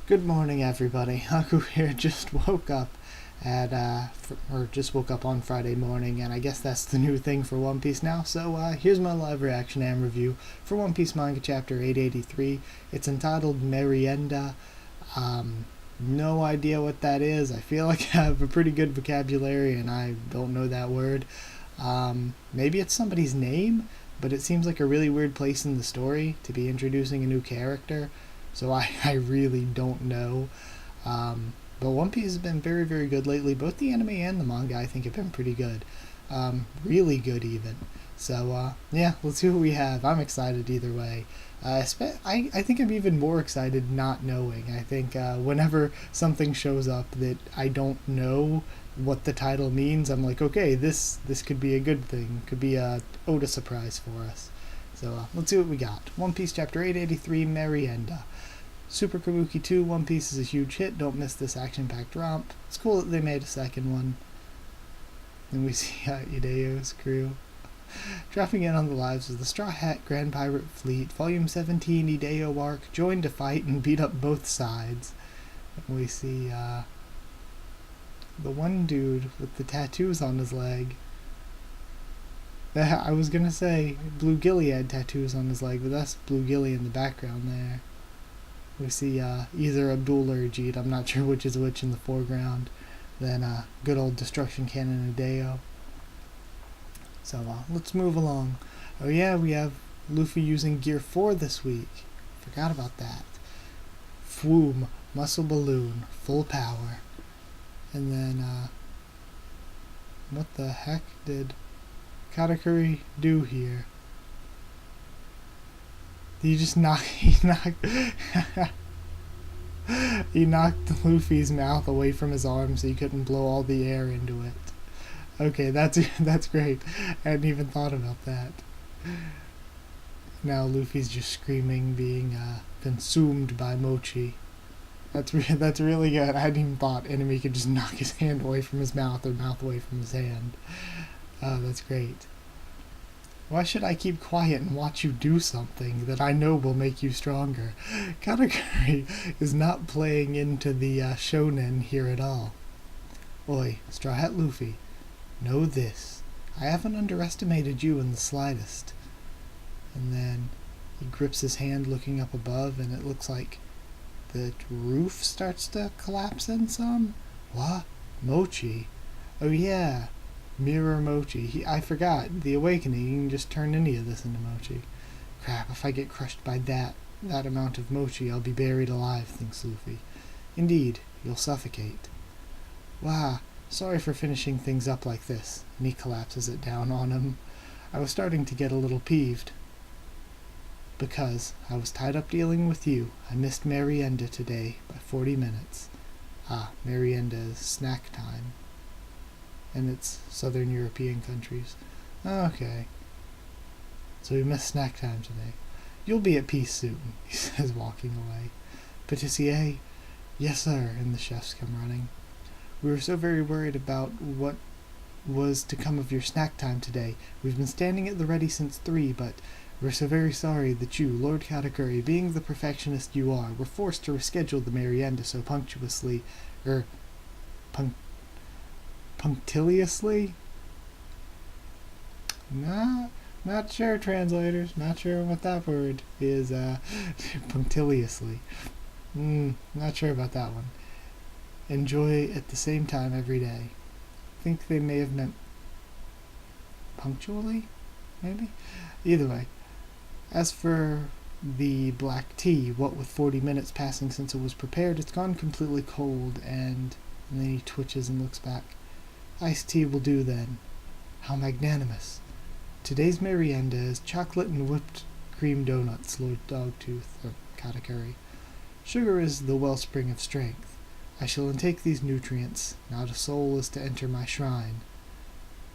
Good morning, everybody. Haku here. Just woke up just woke up on Friday morning, and I guess that's the new thing for One Piece now. So here's my live reaction and review for One Piece manga chapter 883. It's entitled Merienda. No idea what that is. I feel like I have a pretty good vocabulary, and I don't know that word. Maybe it's somebody's name, but it seems like a really weird place in the story to be introducing a new character. So I really don't know. But One Piece has been very, very good lately. Both the anime and the manga, I think, have been pretty good. Really good, even. So, yeah, let's see what we have. I'm excited either way. I think I'm even more excited not knowing. I think whenever something shows up that I don't know what the title means, I'm like, okay, this could be a good thing. Could be a Oda surprise for us. So let's see what we got. One Piece Chapter 883, Merienda. Super Kabuki 2, One Piece is a huge hit. Don't miss this action-packed romp. It's cool that they made a second one. Then we see Ideo's crew dropping in on the lives of the Straw Hat Grand Pirate Fleet. Volume 17, Ideo arc, joined to fight and beat up both sides. And we see the one dude with the tattoos on his leg. I was gonna say Blue Gilly had tattoos on his leg, but that's Blue Gilly in the background there. We see either Abdul or Ajit, I'm not sure which is which in the foreground. Then good old Destruction Cannon Hideo. So let's move along. Oh yeah, we have Luffy using Gear 4 this week. Forgot about that. Fwoom, Muscle Balloon, full power. And then, what the heck did Katakuri do here? He just he knocked Luffy's mouth away from his arm so he couldn't blow all the air into it. Okay, that's great. I hadn't even thought about that. Now Luffy's just screaming, being consumed by mochi. That's really good. I hadn't even thought enemy could just knock his hand away from his mouth or mouth away from his hand. Oh, that's great. Why should I keep quiet and watch you do something that I know will make you stronger? Katakuri is not playing into the shonen here at all. Oi, Straw Hat Luffy, know this. I haven't underestimated you in the slightest. And then he grips his hand looking up above, and it looks like the roof starts to collapse in some. What? Mochi? Oh yeah. Mirror Mochi. I forgot. The Awakening, you can just turn any of this into Mochi. Crap, if I get crushed by that amount of Mochi, I'll be buried alive, thinks Luffy. Indeed, you'll suffocate. Wow, sorry for finishing things up like this. And he collapses it down on him. I was starting to get a little peeved. Because I was tied up dealing with you. I missed Merienda today by 40 minutes. Merienda is snack time. And it's Southern European countries. Okay. So we missed snack time today. You'll be at peace soon, he says, walking away. Patissier? Yes, sir, and the chefs come running. We were so very worried about what was to come of your snack time today. We've been standing at the ready since 3, but we're so very sorry that you, Lord Katakuri, being the perfectionist you are, were forced to reschedule the Merienda so punctiliously? Not sure, translators. Not sure what that word is. Punctiliously. Not sure about that one. Enjoy at the same time every day. Think they may have meant punctually? Maybe? Either way. As for the black tea, what with 40 minutes passing since it was prepared, it's gone completely cold, and then he twitches and looks back. Iced tea will do then. How magnanimous. Today's merienda is chocolate and whipped cream donuts, Lord Dogtooth, or Katakuri. Sugar is the wellspring of strength. I shall intake these nutrients. Not a soul is to enter my shrine.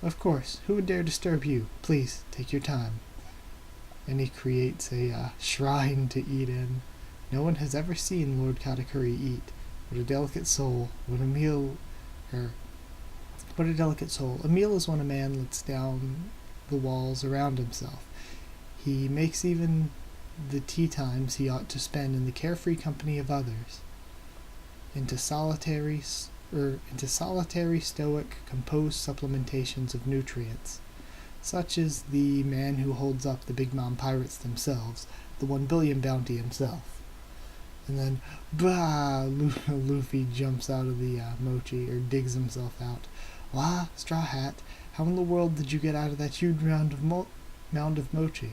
Of course, who would dare disturb you? Please, take your time. And he creates a shrine to eat in. No one has ever seen Lord Katakuri eat. What a delicate soul. What a delicate soul. A meal is when a man lets down the walls around himself. He makes even the tea times he ought to spend in the carefree company of others. into solitary stoic composed supplementations of nutrients, such as the man who holds up the Big Mom pirates themselves, the 1 billion bounty himself. And then, bah! Luffy jumps out of the mochi, or digs himself out. Wah, Straw Hat, how in the world did you get out of that huge mound of mochi?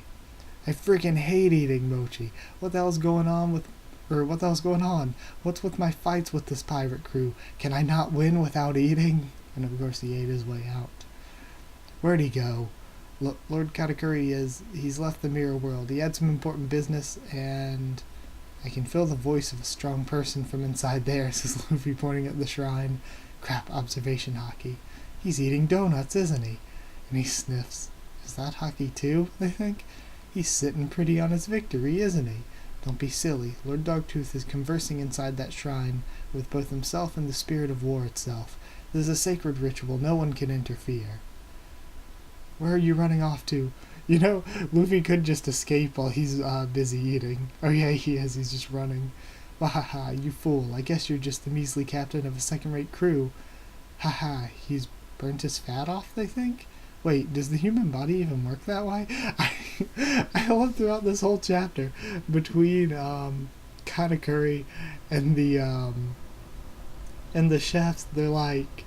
I freaking hate eating mochi. What the hell's going on? What's with my fights with this pirate crew? Can I not win without eating? And of course he ate his way out. Where'd he go? Lord Katakuri he's left the mirror world. He had some important business, and I can feel the voice of a strong person from inside there, says Luffy, pointing at the shrine. Crap, observation Haki. He's eating donuts, isn't he? And he sniffs. Is that Haki too, they think? He's sitting pretty on his victory, isn't he? Don't be silly. Lord Dogtooth is conversing inside that shrine with both himself and the spirit of war itself. This is a sacred ritual. No one can interfere. Where are you running off to? You know, Luffy could just escape while he's busy eating. Oh yeah, he is. He's just running. Wahaha, you fool. I guess you're just the measly captain of a second-rate crew. Haha, he's burnt his fat off, they think? Wait, does the human body even work that way? I love throughout this whole chapter, between Katakuri and the chefs, they're like,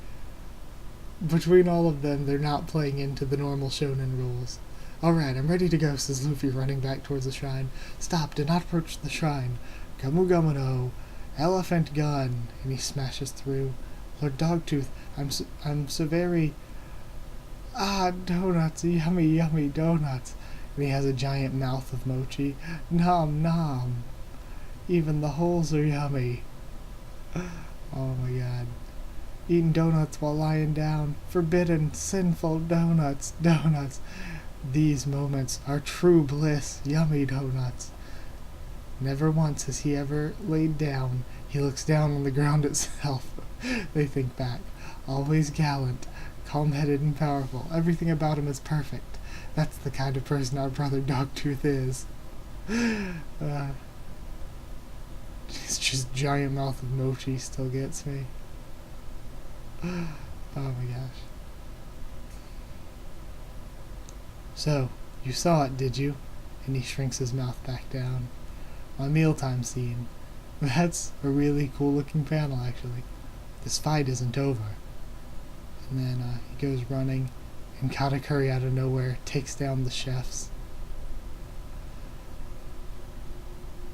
between all of them, they're not playing into the normal shonen rules. Alright, I'm ready to go, says Luffy, running back towards the shrine. Stop, do not approach the shrine. Gamu Gamu no, elephant gun, and he smashes through. Lord Dogtooth, I'm so very... donuts, yummy, yummy donuts. And he has a giant mouth of mochi. Nom nom. Even the holes are yummy. Oh my god. Eating donuts while lying down. Forbidden, sinful donuts, donuts. These moments are true bliss, yummy donuts. Never once has he ever laid down. He looks down on the ground itself. They think back. Always gallant, calm-headed and powerful. Everything about him is perfect. That's the kind of person our brother Dogtooth is. It's just giant mouth of mochi still gets me. Oh my gosh. So, you saw it, did you? And he shrinks his mouth back down. My mealtime scene. That's a really cool looking panel, actually. This fight isn't over. And then he goes running, and Katakuri out of nowhere takes down the chefs.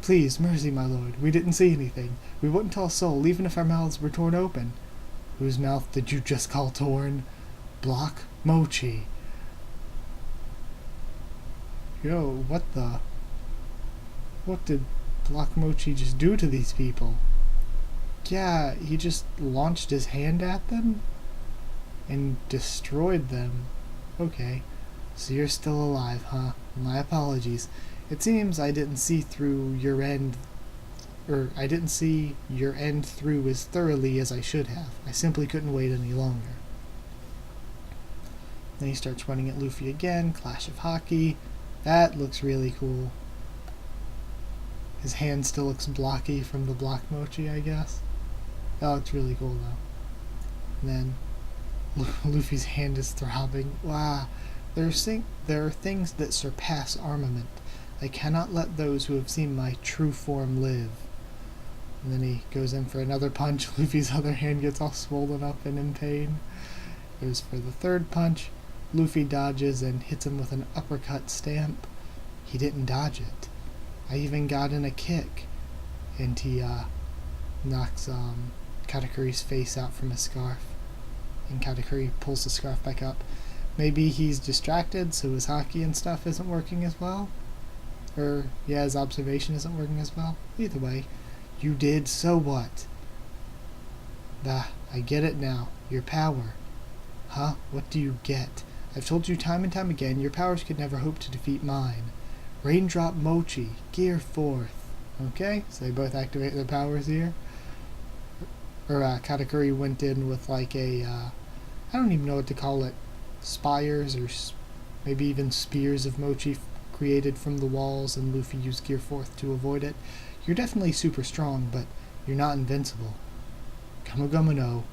Please, mercy, my lord. We didn't see anything. We wouldn't tell a soul, even if our mouths were torn open. Whose mouth did you just call torn? Block Mochi. Yo, what the... What did Block Mochi just do to these people? Yeah, he just launched his hand at them and destroyed them. Okay, so you're still alive, huh? My apologies. It seems I didn't see through your end... I didn't see your end through as thoroughly as I should have. I simply couldn't wait any longer. Then he starts running at Luffy again. Clash of Haki. That looks really cool. His hand still looks blocky from the block mochi, I guess. That looks really cool, though. And then Luffy's hand is throbbing. Wow. There are things that surpass armament. I cannot let those who have seen my true form live. And then he goes in for another punch. Luffy's other hand gets all swollen up and in pain. Goes for the third punch. Luffy dodges and hits him with an uppercut stamp. He didn't dodge it. I even got in a kick. And he knocks Katakuri's face out from his scarf. And Katakuri pulls the scarf back up. Maybe he's distracted, so his Haki and stuff isn't working as well. Or, yeah, his observation isn't working as well. Either way, you did, so what? Bah, I get it now. Your power. Huh? What do you get? I've told you time and time again, your powers could never hope to defeat mine. Raindrop Mochi, Gear 4th. Okay, so they both activate their powers here. Or Katakuri went in with like a, I don't even know what to call it, spires or maybe even spears of Mochi created from the walls, and Luffy used Gear 4th to avoid it. You're definitely super strong, but you're not invincible. Gomu no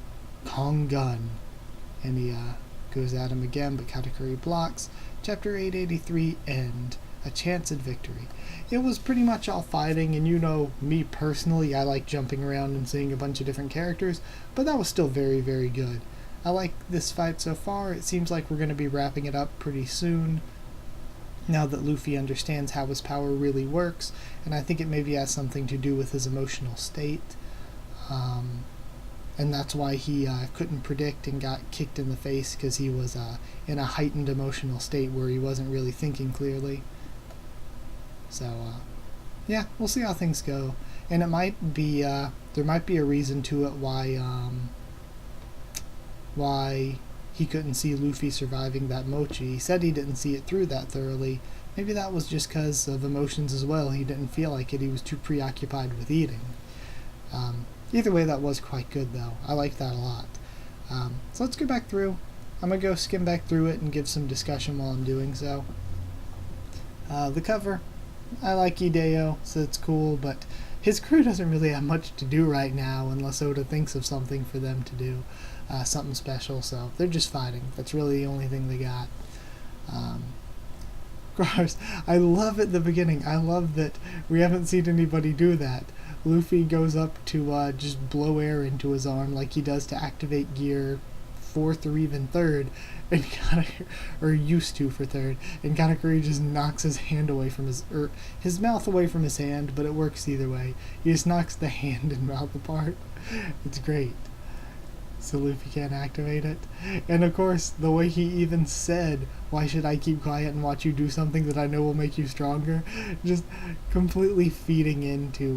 Kong Gun. And he goes at him again, but Katakuri blocks. Chapter 883, End. A chance at victory. It was pretty much all fighting, and you know, me personally, I like jumping around and seeing a bunch of different characters, but that was still very, very good. I like this fight so far. It seems like we're going to be wrapping it up pretty soon, now that Luffy understands how his power really works, and I think it maybe has something to do with his emotional state. And that's why he couldn't predict and got kicked in the face, because he was in a heightened emotional state where he wasn't really thinking clearly. So, yeah, we'll see how things go. And it might be, there might be a reason to it why he couldn't see Luffy surviving that mochi. He said he didn't see it through that thoroughly. Maybe that was just because of emotions as well. He didn't feel like it. He was too preoccupied with eating. Either way, that was quite good, though. I liked that a lot. So let's go back through. I'm going to go skim back through it and give some discussion while I'm doing so. The cover. I like Hideo, so it's cool, but his crew doesn't really have much to do right now unless Oda thinks of something for them to do, something special, so they're just fighting. That's really the only thing they got. Of course, I love at the beginning, I love that we haven't seen anybody do that. Luffy goes up to just blow air into his arm like he does to activate gear 4th or even 3rd, and or used to for 3rd, and Katakuri just knocks his hand away from his mouth away from his hand, but it works either way. He just knocks the hand and mouth apart. It's great. So Luffy can't activate it. And of course, the way he even said, "Why should I keep quiet and watch you do something that I know will make you stronger?" Just completely feeding into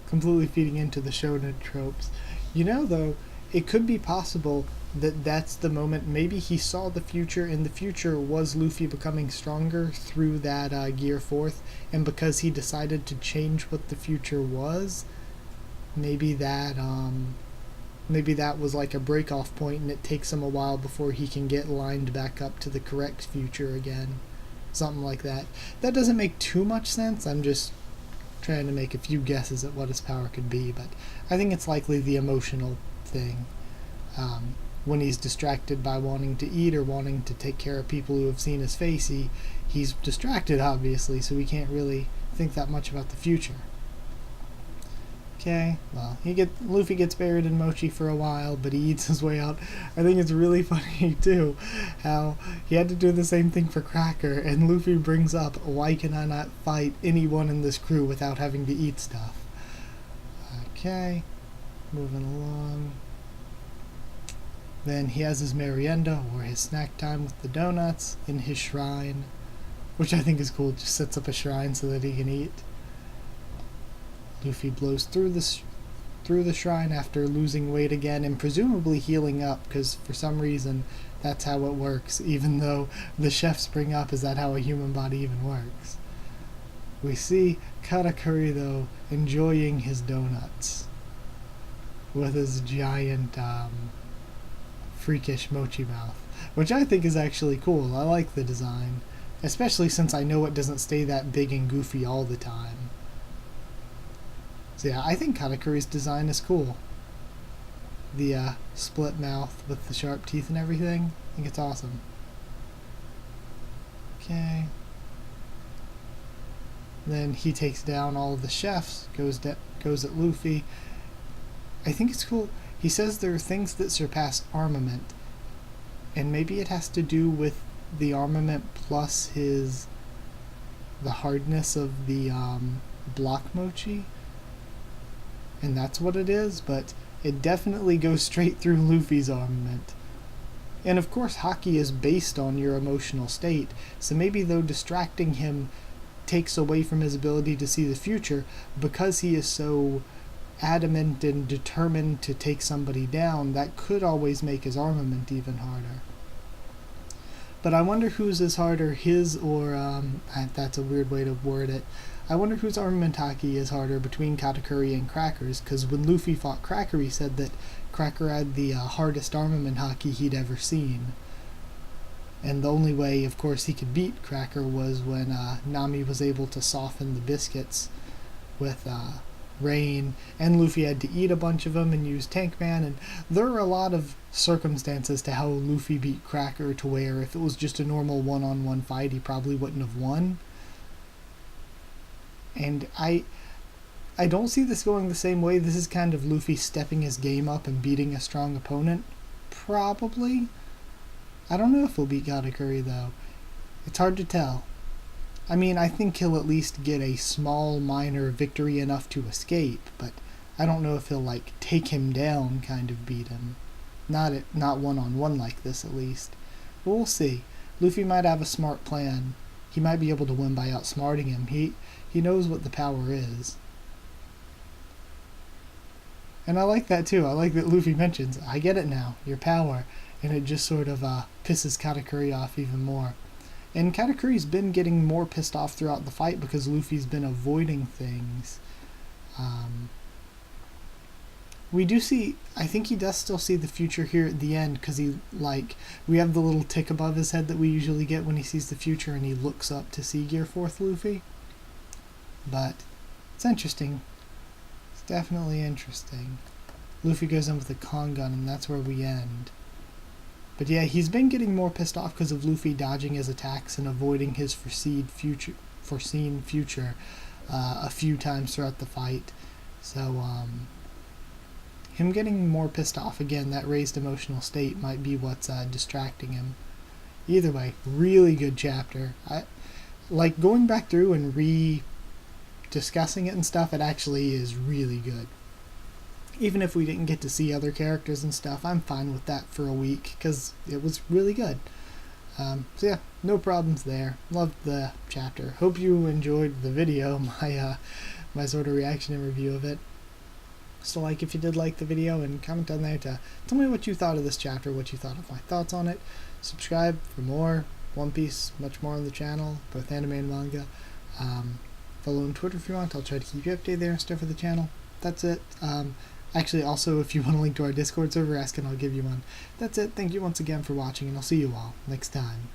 the shonen tropes. You know, though, it could be possible that that's the moment. Maybe he saw the future, and the future was Luffy becoming stronger through that Gear 4th, and because he decided to change what the future was, maybe that was like a break-off point, and it takes him a while before he can get lined back up to the correct future again. Something like that. That doesn't make too much sense. I'm just trying to make a few guesses at what his power could be, but I think it's likely the emotional thing. When he's distracted by wanting to eat or wanting to take care of people who have seen his face, he's distracted, obviously, so he can't really think that much about the future. Okay, well, Luffy gets buried in mochi for a while, but he eats his way out. I think it's really funny, too, how he had to do the same thing for Cracker, and Luffy brings up, "Why can I not fight anyone in this crew without having to eat stuff?" Okay, moving along. Then he has his merienda, or his snack time with the donuts, in his shrine, which I think is cool. Just sets up a shrine so that he can eat. Luffy blows through the shrine after losing weight again and presumably healing up, because for some reason that's how it works, even though the chefs bring up, is that how a human body even works? We see Katakuri, though, enjoying his donuts with his giant freakish mochi mouth, which I think is actually cool. I like the design, especially since I know it doesn't stay that big and goofy all the time. So yeah, I think Katakuri's design is cool. The split mouth with the sharp teeth and everything, I think it's awesome. Okay. Then he takes down all of the chefs, goes at Luffy. I think it's cool. He says there are things that surpass armament, and maybe it has to do with the armament plus the hardness of the block mochi, and that's what it is, but it definitely goes straight through Luffy's armament. And of course, Haki is based on your emotional state, so maybe though distracting him takes away from his ability to see the future, because he is so adamant and determined to take somebody down, that could always make his armament even harder. But I wonder whose is harder, his or, that's a weird way to word it, I wonder whose armament Haki is harder between Katakuri and Cracker's, because when Luffy fought Cracker, he said that Cracker had the hardest armament Haki he'd ever seen. And the only way, of course, he could beat Cracker was when Nami was able to soften the biscuits with rain, and Luffy had to eat a bunch of them and use Tank Man, and there are a lot of circumstances to how Luffy beat Cracker to where if it was just a normal one-on-one fight, he probably wouldn't have won. And I don't see this going the same way. This is kind of Luffy stepping his game up and beating a strong opponent. Probably. I don't know if he'll beat Katakuri, though. It's hard to tell. I mean, I think he'll at least get a small, minor victory enough to escape, but I don't know if he'll, like, take him down, kind of beat him. Not one-on-one like this, at least. But we'll see. Luffy might have a smart plan. He might be able to win by outsmarting him. He knows what the power is. And I like that, too. I like that Luffy mentions, I get it now, your power. And it just sort of pisses Katakuri off even more. And Katakuri's been getting more pissed off throughout the fight because Luffy's been avoiding things. We do see, I think he does still see the future here at the end because we have the little tick above his head that we usually get when he sees the future and he looks up to see Gear 4th Luffy. But it's interesting. It's definitely interesting. Luffy goes in with a Kong gun and that's where we end. But yeah, he's been getting more pissed off because of Luffy dodging his attacks and avoiding his foreseen future a few times throughout the fight. So, him getting more pissed off, again, that raised emotional state might be what's distracting him. Either way, really good chapter. Like, going back through and re-discussing it and stuff, it actually is really good. Even if we didn't get to see other characters and stuff, I'm fine with that for a week, because it was really good. So yeah, no problems there. Loved the chapter. Hope you enjoyed the video, my sort of reaction and review of it. So like if you did like the video, and comment down there to tell me what you thought of this chapter, what you thought of my thoughts on it. Subscribe for more One Piece, much more on the channel, both anime and manga. Follow on Twitter if you want. I'll try to keep you updated there and stuff for the channel. That's it. Actually, also, if you want a link to our Discord server, ask and I'll give you one. That's it. Thank you once again for watching, and I'll see you all next time.